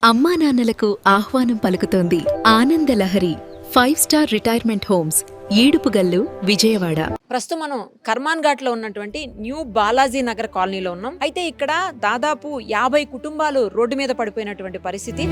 అమ్మా నాన్నలకు ఆహ్వానం పలుకుతోంది ఆనందలహరి 5-స్టార్ రిటైర్మెంట్ హోమ్స్ ఈడుపుగల్లు విజయవాడ. ప్రస్తుతం మనం కర్మాన్ ఘాట్ లో ఉన్నటువంటి న్యూ బాలాజీ నగర్ కాలనీలో ఉన్నాం. అయితే ఇక్కడ దాదాపు 50 కుటుంబాలు రోడ్డు మీద పడిపోయినటువంటి పరిస్థితి.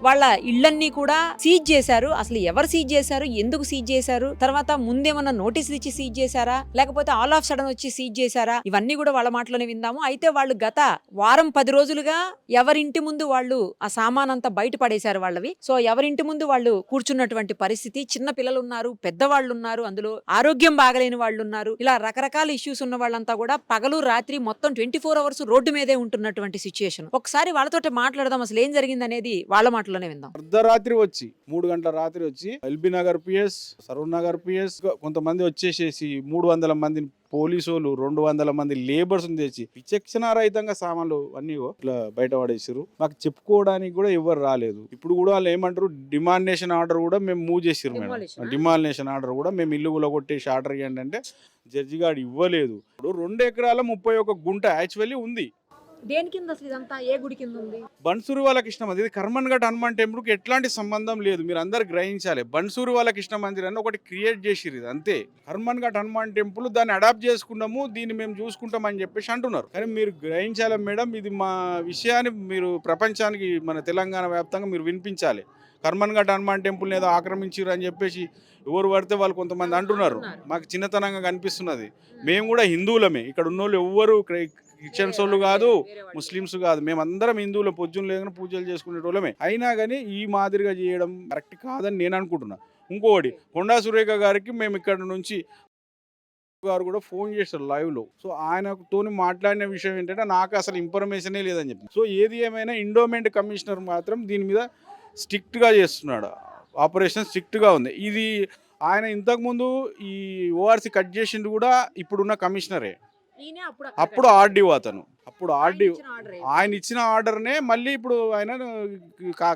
వాళ్ళ ఇళ్లన్నీ కూడా సీజ్ చేశారు. అసలు ఎవరు సీజ్ చేశారు, ఎందుకు సీజ్ చేశారు, తర్వాత ముందేమన్నా నోటీసులు ఇచ్చి సీజ్ చేశారా, లేకపోతే ఆల్ ఆఫ్ సడన్ వచ్చి సీజ్ చేశారా, ఇవన్నీ కూడా వాళ్ళ మాటలోనే విందాము. అయితే వాళ్ళు గత వారం 10 రోజులుగా ఎవరింటి ముందు వాళ్ళు ఆ సామాన్ అంతా బయట పడేశారు వాళ్ళవి. సో ఎవరింటి ముందు వాళ్ళు కూర్చున్నటువంటి పరిస్థితి. చిన్న పిల్లలు ఉన్నారు, పెద్దవాళ్ళు ఉన్నారు, అందులో ఆరోగ్యం బాగలేని వాళ్ళు ఉన్నారు. ఇలా రకరకాల ఇష్యూస్ ఉన్న వాళ్ళంతా కూడా పగలు రాత్రి మొత్తం 24 అవర్స్ రోడ్డు మీదే ఉంటున్నటువంటి సిచ్యుయేషన్. ఒకసారి వాళ్ళతో మాట్లాడదాం, అసలు ఏం జరిగింది అనేది వాళ్ళ మాటలో. అర్ధరాత్రి వచ్చి 3 గంటల రాత్రి వచ్చి LB Nagar PS, Saroor Nagar PS కొంతమంది వచ్చేసేసి 300 మంది పోలీసులు, 200 మంది లేబర్స్ తెచ్చి విచక్షణారహితంగా సామాన్లు అన్ని ఇట్లా బయట పడేసారు. మాకు చెప్పుకోవడానికి కూడా ఎవరు రాలేదు. ఇప్పుడు కూడా వాళ్ళు ఏమంటారు, డిమాండేషన్ ఆర్డర్ కూడా మేము మూవ్ చేసారు మేడం. డిమాండేషన్ ఆర్డర్ కూడా మేము ఇల్లు కూడా కొట్టేసి ఆర్డర్ ఇవ్వండి అంటే జడ్జి గారు ఇవ్వలేదు. ఇప్పుడు 2 ఎకరాల 31 గుంట యాక్చువల్లీ ఉంది. దేని కింద అసలు ఇదంతా ఏ గుడి కింద ఉంది? బన్సూరి వాళ్ళ కృష్ణ మందిర్, కర్మన్ ఘాట్ హనుమాన్ టెంపుల్ కి ఎట్లాంటి సంబంధం లేదు. మీరు అందరు గ్రహించాలి. బన్సూరి వాళ్ళ కృష్ణ మందిర్ అని ఒకటి క్రియేట్ చేసిరు, ఇది అంతే. కర్మన్ ఘాట్ హనుమాన్ టెంపుల్ దాన్ని అడాప్ట్ చేసుకున్నాము, దీన్ని మేము చూసుకుంటాం అని చెప్పేసి అంటున్నారు. కానీ మీరు గ్రహించాలి మేడం, ఇది మా విషయాన్ని మీరు ప్రపంచానికి, మన తెలంగాణ వ్యాప్తంగా మీరు వినిపించాలి. కర్మన్ ఘాట్ హనుమాన్ టెంపుల్ ఏదో ఆక్రమించారు అని చెప్పేసి ఎవరు పడితే వాళ్ళు కొంతమంది అంటున్నారు. మాకు చిన్నతనంగా కనిపిస్తున్నది. మేము కూడా హిందువులమే. ఇక్కడ ఉన్న వాళ్ళు ఎవ్వరు క్రిస్టియన్స్ వాళ్ళు కాదు, ముస్లిమ్స్ కాదు, మేమందరం హిందువులు. పొద్దున్న లేదని పూజలు చేసుకునే వాళ్ళమే. అయినా కానీ ఈ మాదిరిగా చేయడం కరెక్ట్ కాదని నేను అనుకుంటున్నా. ఇంకోటి, కొండా సురేఖ గారికి మేము ఇక్కడ నుంచి గారు కూడా ఫోన్ చేస్తారు లైవ్ లో. సో ఆయనతో మాట్లాడిన విషయం ఏంటంటే నాకు అసలు ఇన్ఫర్మేషనే లేదని చెప్పి. సో ఏది ఏమైనా ఎండోమెంట్ కమిషనర్ మాత్రం దీని మీద స్ట్రిక్ట్ గా చేస్తున్నాడు. ఆపరేషన్ స్ట్రిక్ట్ గా ఉంది. ఇది ఆయన ఇంతకుముందు ఈ ఓఆర్సీ కట్ చేసింది కూడా ఇప్పుడున్న కమిషనరే. అప్పుడు ఆర్డీఓ అతను, అప్పుడు ఆర్డీఓ ఆయన ఇచ్చిన ఆర్డర్నే మళ్ళీ ఇప్పుడు ఆయన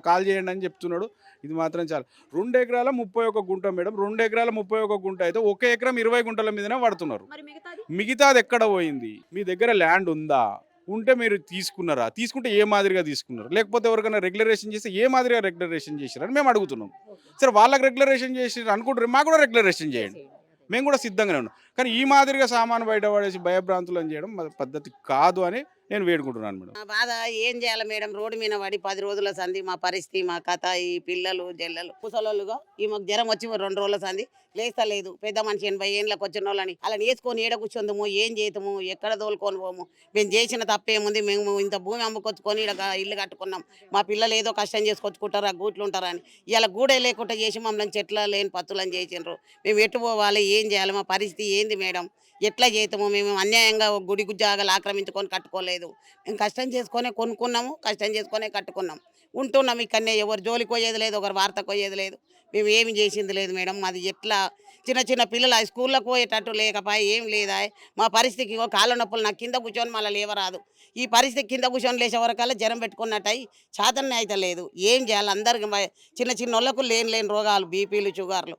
కాల్ చేయండి అని చెప్తున్నాడు. ఇది మాత్రం చాలా. 2 ఎకరాల 31 గుంట మేడం. 2 ఎకరాల 31 గుంట అయితే 1 ఎకరం 20 గుంటల మీదనే పడుతున్నారు. మిగతాది ఎక్కడ పోయింది? మీ దగ్గర ల్యాండ్ ఉందా? ఉంటే మీరు తీసుకున్నారా? తీసుకుంటే ఏ మాదిరిగా తీసుకున్నారు? లేకపోతే ఎవరికైనా రెగ్యులరేషన్ చేస్తే ఏ మాదిరిగా రెగ్యులరేషన్ చేశారని మేము అడుగుతున్నాం. సరే, వాళ్ళకి రెగ్యులరేషన్ చేసి అనుకుంటారు, మాకు కూడా రెగ్యులరేషన్ చేయండి, మేము కూడా సిద్ధంగానే ఉన్నాం. కానీ ఈ మాదిరిగా సామాను బయట పడేసి భయభ్రాంతులను చేయడం పద్ధతి కాదు అని నేను వేడుకుంటున్నాను మేడం. మా బాధ ఏం చేయాలి మేడం, రోడ్డు మీద పడి 10 రోజుల సంది మా పరిస్థితి, మా కథ, ఈ పిల్లలు జల్లలు ముసలోళ్ళుగా ఈమెకు జ్వరం వచ్చి 2 రోజుల సంది లేస్తలేదు. పెద్ద మనిషి 80 ఏళ్ళకి వచ్చిన వాళ్ళని అలా వేసుకొని ఏడ కూర్చొందము, ఏం చేద్దాము, ఎక్కడ తోలుకొని పోము. మేము చేసిన తప్పేముంది? మేము ఇంత భూమి అమ్ముకొచ్చుకొని ఇలా ఇల్లు కట్టుకున్నాం. మా పిల్లలు ఏదో కష్టం చేసుకొచ్చుకుంటారు, ఆ గూట్లు ఉంటారని ఇలా గూడే లేకుండా చేసి మమ్మల్ని చెట్ల లేని పత్తులని చేసిండ్రు. మేము ఎటు పోవాలి, ఏం చేయాలి, మా పరిస్థితి ఏంది మేడం, ఎట్లా చేస్తాము? మేము అన్యాయంగా గుడి జాగాలు ఆక్రమించుకొని కట్టుకోలేదు. మేము కష్టం చేసుకొని కొనుక్కున్నాము, కష్టం చేసుకొని కట్టుకున్నాం, ఉంటున్నాం ఇక్కడనే. ఎవరు జోలికి పోయేది లేదు, ఒకరు వార్తకు పోయేది లేదు. మేము ఏమి చేసింది లేదు మేడం. మాది ఎట్లా చిన్న పిల్లలు స్కూళ్ళకు పోయేటట్టు లేకపోయి ఏం లేదా. మా పరిస్థితికి కాళ్ళ నొప్పులు, నాకు కింద కూర్చొని మళ్ళీ లేవరాదు. ఈ పరిస్థితి కింద కూర్చొని లేచే వరకల్లా జ్వరం పెట్టుకున్నట్టు అయ్యి చాతనే అయితే లేదు. ఏం చేయాలి? అందరికి చిన్న వాళ్ళకు లేని రోగాలు, బీపీలు, షుగర్లు.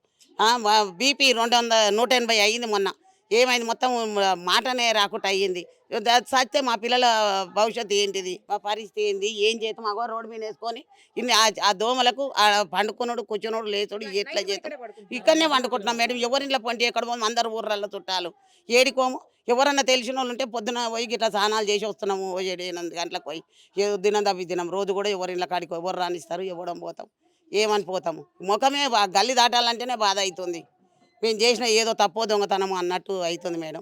బీపీ 180 అయ్యింది మొన్న. ఏమైంది? మొత్తం మాటనే రాకుండా అయ్యింది. సత్తే మా పిల్లల భవిష్యత్తు ఏంటిది, మా పరిస్థితి ఏంది, ఏం చేస్తాం? మాకు రోడ్డు మీద వేసుకొని ఇన్ని ఆ దోమలకు పండుకున్నాడు, కూర్చున్నాడు, లేచుడు, ఎట్లా చేస్తాం? ఇక్కడనే వండుకుంటున్నాం మేడం. ఎవరింట్లో పండి ఎక్కడ పోము, అందరు ఊర్లలో చుట్టాలు ఏడికోము. ఎవరన్నా తెలిసిన వాళ్ళు ఉంటే పొద్దున పోయి గిట్లా స్నానాలు చేసి వస్తున్నాము. 7-8 గంటలకు పోయి దినం తప్పి దినం రోజు కూడా ఎవరింట్లో కాడికి ఎవరు రానిస్తారు, ఇవ్వడం పోతాం, ఏమని పోతాము. ముఖమే గల్లి దాటాలంటేనే బాధ అవుతుంది. మేము చేసిన ఏదో తప్పో దొంగతనము అన్నట్టు అవుతుంది మేడం.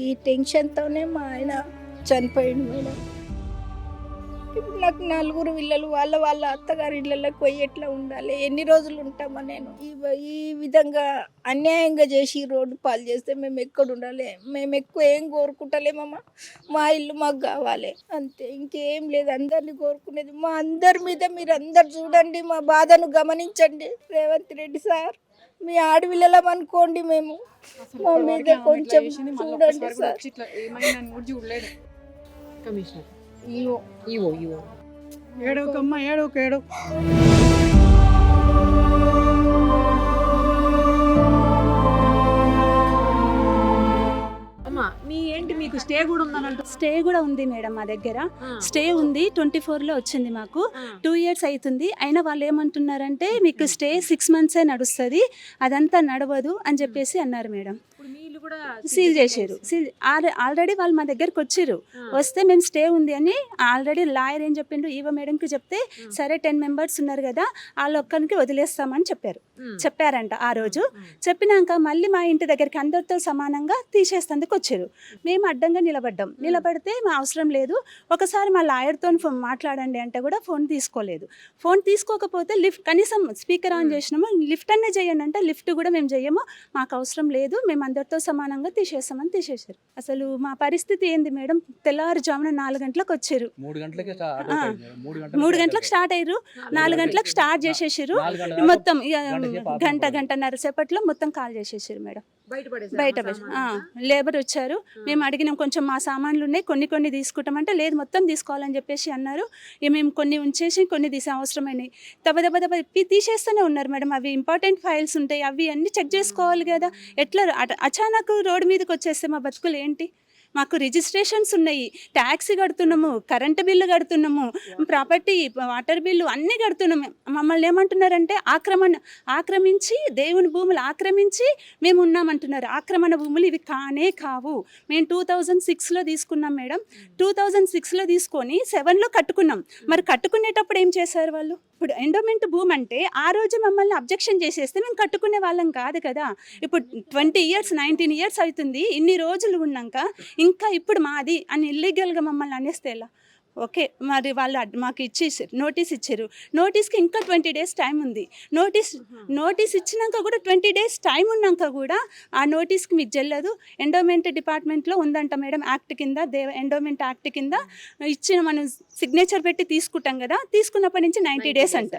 ఈ టెన్షన్తోనే మా ఆయన చనిపోయింది మేడం. ఇప్పుడు నాకు 4 పిల్లలు, వాళ్ళ అత్తగారి ఇళ్ళకి పోయి ఎట్లా ఉండాలి, ఎన్ని రోజులు ఉంటామా? నేను ఈ విధంగా అన్యాయంగా చేసి రోడ్డు పాలు చేస్తే మేము ఎక్కడ ఉండాలి? మేము ఎక్కువ ఏం కోరుకుంటలేమమ్మా, మా ఇల్లు మాకు కావాలి అంతే, ఇంకేం లేదు. అందరినీ కోరుకునేది మా అందరి మీద మీరు అందరు చూడండి, మా బాధను గమనించండి. రేవంత్ రెడ్డి సార్, మీ ఆడపిల్లలం అనుకోండి, మేము మా మీద కొంచెం చూడండి సార్. ఏడోకమ్మ ఏడోక స్టే కూడా ఉంది మేడం మా దగ్గర. స్టే ఉంది 24లో వచ్చింది మాకు. 2 years అవుతుంది. అయినా వాళ్ళు ఏమంటున్నారంటే మీకు స్టే 6 months నడుస్తుంది, అదంతా నడవదు అని చెప్పేసి అన్నారు మేడం. సీల్ చేసారు. ఆల్రెడీ వాళ్ళు మా దగ్గరకు వచ్చిర్రు. వస్తే మేము స్టే ఉంది అని ఆల్రెడీ లాయర్ ఏం చెప్పిండు, ఈవో మేడంకి చెప్తే సరే 10 members ఉన్నారు కదా వాళ్ళొక్కరికి వదిలేస్తామని చెప్పారంట ఆ రోజు. చెప్పినాక మళ్ళీ మా ఇంటి దగ్గరికి అందరితో సమానంగా తీసేస్తందుకు వచ్చారు. మేము అడ్డంగా నిలబడితే మా అవసరం లేదు, ఒకసారి మా లాయర్తో మాట్లాడండి అంటే కూడా ఫోన్ తీసుకోలేదు. ఫోన్ తీసుకోకపోతే లిఫ్ట్ కనీసం స్పీకర్ ఆన్ చేసినాము, లిఫ్ట్ అనే చేయండి అంటే లిఫ్ట్ కూడా మేము చెయ్యము, మాకు అవసరం లేదు, మేము అందరితో సమానంగా తీసేసామని తీసేశారు. అసలు మా పరిస్థితి ఏంది మేడం, తెల్లవారుజామున 4 గంటలకు వచ్చారు. 3 గంటలకు స్టార్ట్ అయ్యారు, 4 గంటలకు స్టార్ట్ చేసేసారు. మొత్తం గంటన్నర సేపట్లో మొత్తం కాల్ చేసేసారు మేడం. బయట లేబర్ వచ్చారు, మేము అడిగినాం కొంచెం మా సామాన్లు ఉన్నాయి కొన్ని తీసుకుంటామంటే లేదు మొత్తం తీసుకోవాలని చెప్పేసి అన్నారు. ఇక మేము కొన్ని ఉంచేసి కొన్ని తీసే అవసరమైనవి దెబ్బ తీసేస్తూనే ఉన్నారు మేడం. అవి ఇంపార్టెంట్ ఫైల్స్ ఉంటాయి, అవి అన్నీ చెక్ చేసుకోవాలి కదా. ఎట్లా అచానక్ రోడ్డు మీదకి వచ్చేస్తే మా బతుకులు ఏంటి? మాకు రిజిస్ట్రేషన్స్ ఉన్నాయి, ట్యాక్సీ కడుతున్నాము, కరెంటు బిల్లు కడుతున్నాము, ప్రాపర్టీ వాటర్ బిల్లు అన్నీ కడుతున్నాము. మమ్మల్ని ఏమంటున్నారంటే ఆక్రమించి దేవుని భూములు ఆక్రమించి మేము ఉన్నామంటున్నారు. ఆక్రమణ భూములు ఇవి కానే కావు. మేము 2006లో తీసుకున్నాం మేడం. 2006లో తీసుకొని 7లో కట్టుకున్నాం. మరి కట్టుకునేటప్పుడు ఏం చేశారు వాళ్ళు? ఇప్పుడు ఎండోమెంట్ భూమి అంటే ఆ రోజు మమ్మల్ని అబ్జెక్షన్ చేసేస్తే మేము కట్టుకునే వాళ్ళం కాదు కదా. ఇప్పుడు 20 years 19 years అవుతుంది, ఇన్ని రోజులు ఉన్నాక ఇంకా ఇప్పుడు మాది అని ఇల్లీగల్గా మమ్మల్ని అనేస్తే ఎలా? ఓకే, మరి వాళ్ళు మాకు నోటీస్ ఇచ్చారు. నోటీస్కి ఇంకా 20 days టైం ఉంది. నోటీస్ ఇచ్చినాక కూడా 20 days టైం ఉన్నాక కూడా ఆ నోటీస్కి మీకు చెల్లదు. ఎండోమెంట్ డిపార్ట్మెంట్లో ఉందంట మేడం, యాక్ట్ కింద ఎండోమెంట్ యాక్ట్ కింద ఇచ్చిన మనం సిగ్నేచర్ పెట్టి తీసుకుంటాం కదా, తీసుకున్నప్పటి నుంచి 90 days అంట.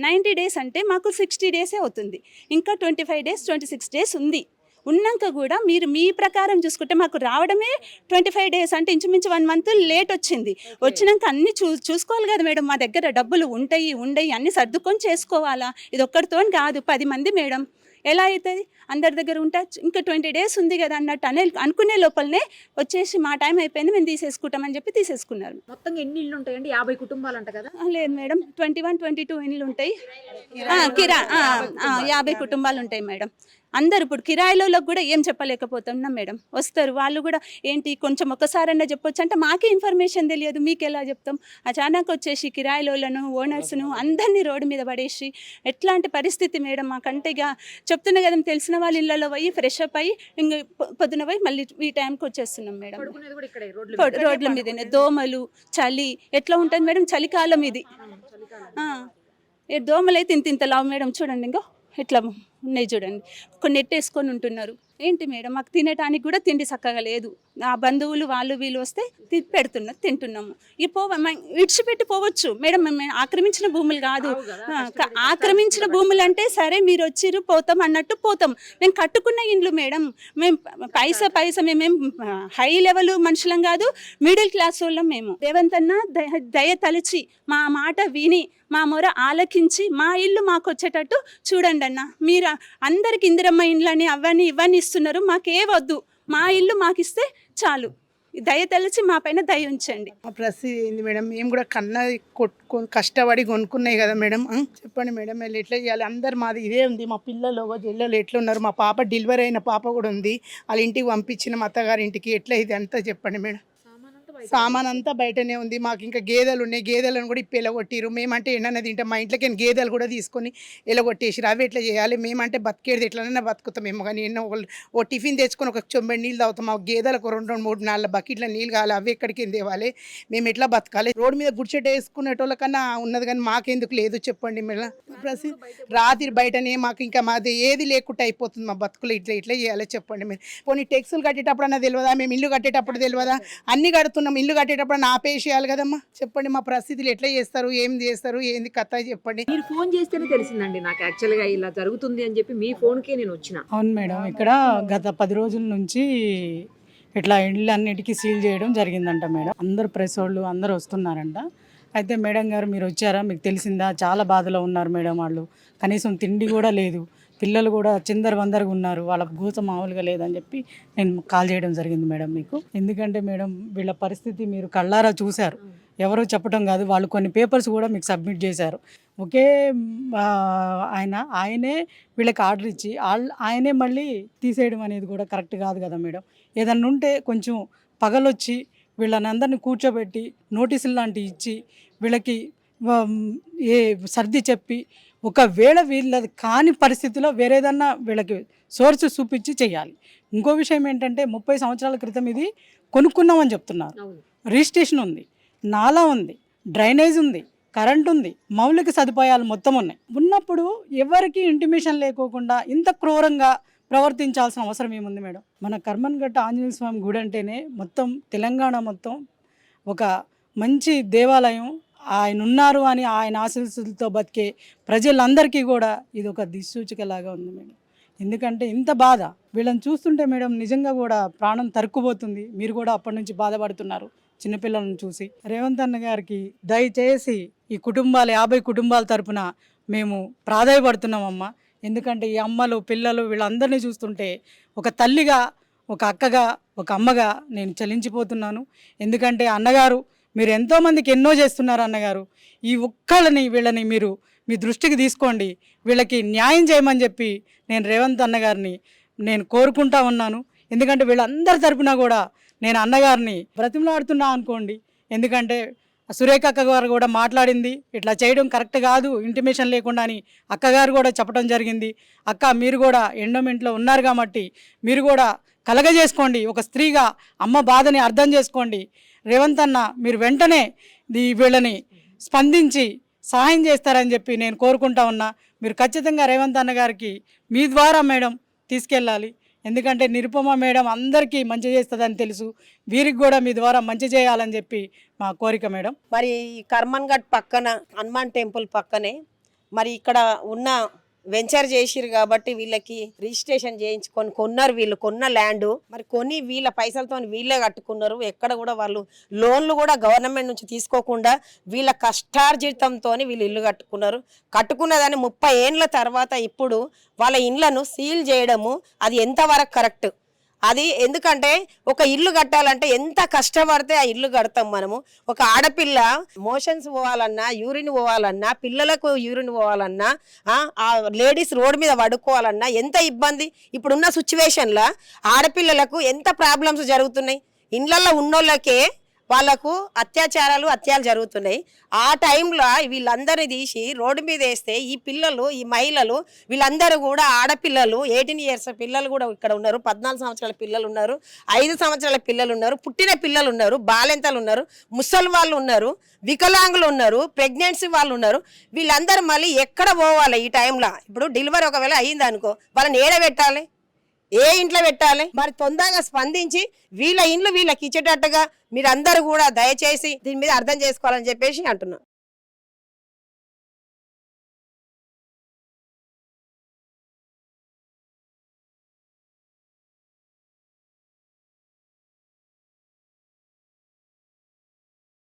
90 days అంటే మాకు 60 days అవుతుంది. ఇంకా 25 days 26 days ఉంది. ఉన్నాక కూడా మీరు మీ ప్రకారం చూసుకుంటే మాకు రావడమే 25 days అంటే ఇంచుమించు 1 month లేట్ వచ్చింది. వచ్చినాక అన్నీ చూసుకోవాలి కదా మేడం. మా దగ్గర డబ్బులు ఉండయి అన్నీ సర్దుకొని చేసుకోవాలా. ఇది ఒక్కరితో కాదు, 10 మంది మేడం. ఎలా అవుతుంది? అందరి దగ్గర ఉంటా ఇంకా 20 days ఉంది కదా అన్నట్టు అనుకునే లోపలనే వచ్చేసి మా టైం అయిపోయింది మేము తీసేసుకుంటామని చెప్పి తీసేసుకున్నారు. మొత్తం ఎన్ని ఇళ్ళు ఉంటాయండి? 50 కుటుంబాలు అంట కదా? లేదు మేడం, 21-22 ఇండ్లు ఉంటాయి. 50 కుటుంబాలు ఉంటాయి మేడం. అందరు ఇప్పుడు కిరాయిలలో కూడా ఏం చెప్పలేకపోతున్నాం మేడం. వస్తారు వాళ్ళు కూడా ఏంటి కొంచెం ఒక్కసారన్నా చెప్పొచ్చు అంటే మాకే ఇన్ఫర్మేషన్ తెలియదు, మీకు ఎలా చెప్తాం? అచానక్ వచ్చేసి కిరాయిలను ఓనర్స్ను అందరినీ రోడ్డు మీద పడేసి ఎట్లాంటి పరిస్థితి మేడం మాకంటే. ఇక చెప్తున్నా కదా, తెలిసిన వాళ్ళ ఇళ్ళలో పోయి ఫ్రెష్ అప్ అయ్యి ఇంక పొద్దున పోయి మళ్ళీ ఈ టైంకి వచ్చేస్తున్నాం మేడం. రోడ్ల మీదనే దోమలు, చలి ఎట్లా ఉంటుంది మేడం? చలికాలం ఇది. దోమలు అయితే ఇంత లావు మేడం, చూడండి ఇంకా ఇట్లా ఉన్నాయి చూడండి. కొన్ని నెట్టేసుకొని ఉంటున్నారు. ఏంటి మేడం, మాకు తినడానికి కూడా తిండి చక్కగా లేదు. ఆ బంధువులు వాళ్ళు వీళ్ళు వస్తే తింటున్నాము. ఈ విడిచిపెట్టి పోవచ్చు మేడం, మేము ఆక్రమించిన భూములు కాదు. ఆక్రమించిన భూములు అంటే సరే మీరు వచ్చిర్రు పోతాం అన్నట్టు పోతాం. మేము కట్టుకున్న ఇండ్లు మేడం. మేము పైసా మేమేం హై లెవెల్ మనుషులం కాదు, మిడిల్ క్లాస్ వాళ్ళం మేము. రేవంత్ అన్న దయ తలిచి మా మాట విని మా మొర ఆలకించి మా ఇల్లు మాకు వచ్చేటట్టు చూడండి అన్న. మీరు అందరికి ఇందిరమ్మ ఇండ్లని ఇవన్నీ ఇస్తున్నారు, మాకే వద్దు, మా ఇల్లు మాకు ఇస్తే చాలు. దయ తెలిసి మా పైన దయ ఉంచండి. మా పరిస్థితి ఏంది మేడం? మేము కూడా కష్టపడి కొనుక్కున్నాయి కదా మేడం. చెప్పండి మేడం, వీళ్ళు ఎట్లా చేయాలి? అందరు మాది ఇదే ఉంది. మా పిల్లలు జిల్లలు ఎట్లా ఉన్నారు? మా పాప డెలివరీ అయిన పాప కూడా ఉంది, వాళ్ళ ఇంటికి పంపించిన మా అత్తగారి ఇంటికి. ఎట్లా ఇది అంతా చెప్పండి మేడం. సామాన్ అంతా బయటనే ఉంది. మాకు ఇంకా గేదెలు ఉన్నాయి, గేదెలను కూడా ఇప్పుడు ఎలగొట్టిరు. మేమంటే ఎన్నన్నా తింటాం, మా ఇంట్లోకి గేదెలు కూడా తీసుకొని ఎలగొట్టేసిరు. అవి ఎట్లా చేయాలి? మేమంటే బతికేది ఎట్లనైనా బతుకుతామేమో కానీ ఎన్నో ఓ టిఫిన్ తెచ్చుకొని ఒక చెంబడి నీళ్ళు తాగుతాం. మా గేదెలకు 2-3-4 బకెట్ల నీళ్ళు కావాలి, అవి ఎక్కడికి తేవాలి? మేము ఎట్లా బతకాలి? రోడ్డు మీద గుడిచెట్టు వేసుకునేటోళ్ళకన్నా ఉన్నది కానీ మాకెందుకు లేదు చెప్పండి మేడం. రాత్రి బయటనే మాకు ఇంకా మాది ఏది లేకుండా అయిపోతుంది మా బతుకులు. ఇట్లా చేయాలి చెప్పండి మీరు. కొన్ని టెక్సులు కట్టేటప్పుడు అన్నా తెలియదా? మేము ఇల్లు కట్టేటప్పుడు తెలియదా? అన్ని కడుతున్నాం, ఇల్లు కట్టేటప్పుడు ఆపేసేయాలి కదమ్మా. చెప్పండి మా పరిస్థితులు ఎట్లా చేస్తారు, ఏం చేస్తారు, ఏంది కథ చెప్పండి. మీరు ఫోన్ చేస్తేనే తెలిసిందండి నాకు యాక్చువల్గా ఇలా జరుగుతుంది అని చెప్పి. మీ ఫోన్కే నేను వచ్చిన. అవును మేడం, ఇక్కడ గత 10 రోజుల నుంచి ఇట్లా ఇళ్ళు అన్నిటికీ సీల్ చేయడం జరిగిందంట మేడం. అందరు ప్రెస్ వాళ్ళు అందరు వస్తున్నారంట. అయితే మేడం గారు మీరు వచ్చారా, మీకు తెలిసిందా, చాలా బాధలో ఉన్నారు మేడం వాళ్ళు, కనీసం తిండి కూడా లేదు, పిల్లలు కూడా చిందరవందరగా ఉన్నారు, వాళ్ళ గూత మామూలుగా లేదని చెప్పి నేను కాల్ చేయడం జరిగింది మేడం మీకు. ఎందుకంటే మేడం వీళ్ళ పరిస్థితి మీరు కళ్ళారా చూశారు, ఎవరో చెప్పడం కాదు, వాళ్ళు కొన్ని పేపర్స్ కూడా మీకు సబ్మిట్ చేశారు. ఒకే ఆయనే వీళ్ళకి ఆర్డర్ ఇచ్చి ఆయనే మళ్ళీ తీసేయడం అనేది కూడా కరెక్ట్ కాదు కదా మేడం. ఏదన్నా ఉంటే కొంచెం పగలొచ్చి వీళ్ళని అందరినీ కూర్చోబెట్టి నోటీసులు లాంటివి ఇచ్చి వీళ్ళకి సర్ది చెప్పి, ఒకవేళ వీళ్ళది కాని పరిస్థితిలో వేరేదన్నా వీళ్ళకి సోర్స్ చూపించి చేయాలి. ఇంకో విషయం ఏంటంటే 30 సంవత్సరాల క్రితం ఇది కొనుక్కున్నామని చెప్తున్నారు. రిజిస్ట్రేషన్ ఉంది, నాలా ఉంది, డ్రైనేజ్ ఉంది, కరెంట్ ఉంది, మౌలిక సదుపాయాలు మొత్తం ఉన్నాయి. ఉన్నప్పుడు ఎవరికి ఇంటిమేషన్ లేకోకుండా ఇంత క్రూరంగా ప్రవర్తించాల్సిన అవసరం ఏముంది మేడం? మన కర్మన్ఘట్ట ఆంజనేయ స్వామి గుడి అంటేనే మొత్తం తెలంగాణ మొత్తం ఒక మంచి దేవాలయం. ఆయన ఉన్నారు అని ఆయన ఆశీస్సులతో బతికే ప్రజలందరికీ కూడా ఇది ఒక దిక్సూచికలాగా ఉంది మేడం. ఎందుకంటే ఇంత బాధ వీళ్ళని చూస్తుంటే మేడం నిజంగా కూడా ప్రాణం తరుక్కుపోతుంది. మీరు కూడా అప్పటి నుంచి బాధపడుతున్నారు చిన్నపిల్లలను చూసి. రేవంత్ అన్న గారికి దయచేసి ఈ కుటుంబాలు 50 కుటుంబాల తరపున మేము ప్రాధాయపడుతున్నామమ్మా. ఎందుకంటే ఈ అమ్మలు పిల్లలు వీళ్ళందరినీ చూస్తుంటే ఒక తల్లిగా, ఒక అక్కగా, ఒక అమ్మగా నేను చలించిపోతున్నాను. ఎందుకంటే అన్నగారు మీరు ఎంతోమందికి ఎన్నో చేస్తున్నారు అన్నగారు. ఈ వీళ్ళని మీరు మీ దృష్టికి తీసుకోండి, వీళ్ళకి న్యాయం చేయమని చెప్పి నేను రేవంత్ అన్నగారిని నేను కోరుకుంటా ఉన్నాను. ఎందుకంటే వీళ్ళందరి తరపున కూడా నేను అన్నగారిని బ్రతిమలాడుతున్నా అనుకోండి. ఎందుకంటే సురేఖ అక్క గారు కూడా మాట్లాడింది, ఇట్లా చేయడం కరెక్ట్ కాదు ఇంటిమేషన్ లేకుండా అని అక్కగారు కూడా చెప్పడం జరిగింది. అక్క మీరు కూడా ఎండోమెంట్లో ఉన్నారు కాబట్టి మీరు కూడా కలగజేసుకోండి, ఒక స్త్రీగా అమ్మ బాధని అర్థం చేసుకోండి. రేవంత్ అన్న మీరు వెంటనే వీళ్ళని స్పందించి సహాయం చేస్తారని చెప్పి నేను కోరుకుంటా ఉన్నా. మీరు ఖచ్చితంగా రేవంత్ అన్న గారికి మీ ద్వారా మేడం తీసుకెళ్ళాలి. ఎందుకంటే నిరుపమ మేడం అందరికీ మంచి చేస్తుందని తెలుసు, వీరికి కూడా మీ ద్వారా మంచి చేయాలని చెప్పి మా కోరిక మేడం. మరి ఈ కర్మన్ఘట్ పక్కన హనుమాన్ టెంపుల్ పక్కనే మరి ఇక్కడ ఉన్న వెంచర్ చేసిరు కాబట్టి వీళ్ళకి రిజిస్ట్రేషన్ చేయించుకొని కొన్నారు. వీళ్ళు కొన్న ల్యాండ్ మరి కొని వీళ్ళ పైసలతో వీళ్ళే కట్టుకున్నారు. ఎక్కడ కూడా వాళ్ళు లోన్లు కూడా గవర్నమెంట్ నుంచి తీసుకోకుండా వీళ్ళ కష్టార్జితంతో వీళ్ళు ఇల్లు కట్టుకున్నారు. కట్టుకున్నదాన్ని 30 ఏండ్ల తర్వాత ఇప్పుడు వాళ్ళ ఇళ్లను సీల్ చేయడము అది ఎంతవరకు కరెక్ట్? అది ఎందుకంటే ఒక ఇల్లు కట్టాలంటే ఎంత కష్టపడితే ఆ ఇల్లు కడతాం మనము. ఒక ఆడపిల్ల మోషన్స్ పోవాలన్నా, యూరిన్ పోవాలన్నా, పిల్లలకు యూరిన్ పోవాలన్నా, ఆ లేడీస్ రోడ్డు మీద పడుకోవాలన్నా ఎంత ఇబ్బంది. ఇప్పుడున్న సిచ్యువేషన్లో ఆడపిల్లలకు ఎంత ప్రాబ్లమ్స్ జరుగుతున్నాయి. ఇళ్ళల్లో ఉన్నోళ్ళకే వాళ్ళకు అత్యాచారాలు జరుగుతున్నాయి. ఆ టైంలో వీళ్ళందరినీ తీసి రోడ్డు మీద వేస్తే ఈ పిల్లలు, ఈ మహిళలు వీళ్ళందరూ కూడా ఆడపిల్లలు 18 years పిల్లలు కూడా ఇక్కడ ఉన్నారు, 14 సంవత్సరాల పిల్లలు ఉన్నారు, 5 సంవత్సరాల పిల్లలు ఉన్నారు, పుట్టిన పిల్లలు ఉన్నారు, బాలెంతలు ఉన్నారు, ముసలి వాళ్ళు ఉన్నారు, వికలాంగులు ఉన్నారు, ప్రెగ్నెన్సీ వాళ్ళు ఉన్నారు. వీళ్ళందరూ మళ్ళీ ఎక్కడ పోవాలి ఈ టైంలో? ఇప్పుడు డెలివరీ ఒకవేళ అయ్యింది అనుకో, వాళ్ళని ఏడ పెట్టాలి, ఏ ఇంట్లో పెట్టాలి? మరి తొందరగా స్పందించి వీళ్ళ ఇండ్లు వీళ్ళకి ఇచ్చేటట్టుగా మీరందరూ కూడా దయచేసి దీని మీద అర్థం చేసుకోవాలని చెప్పేసి అంటున్నాను.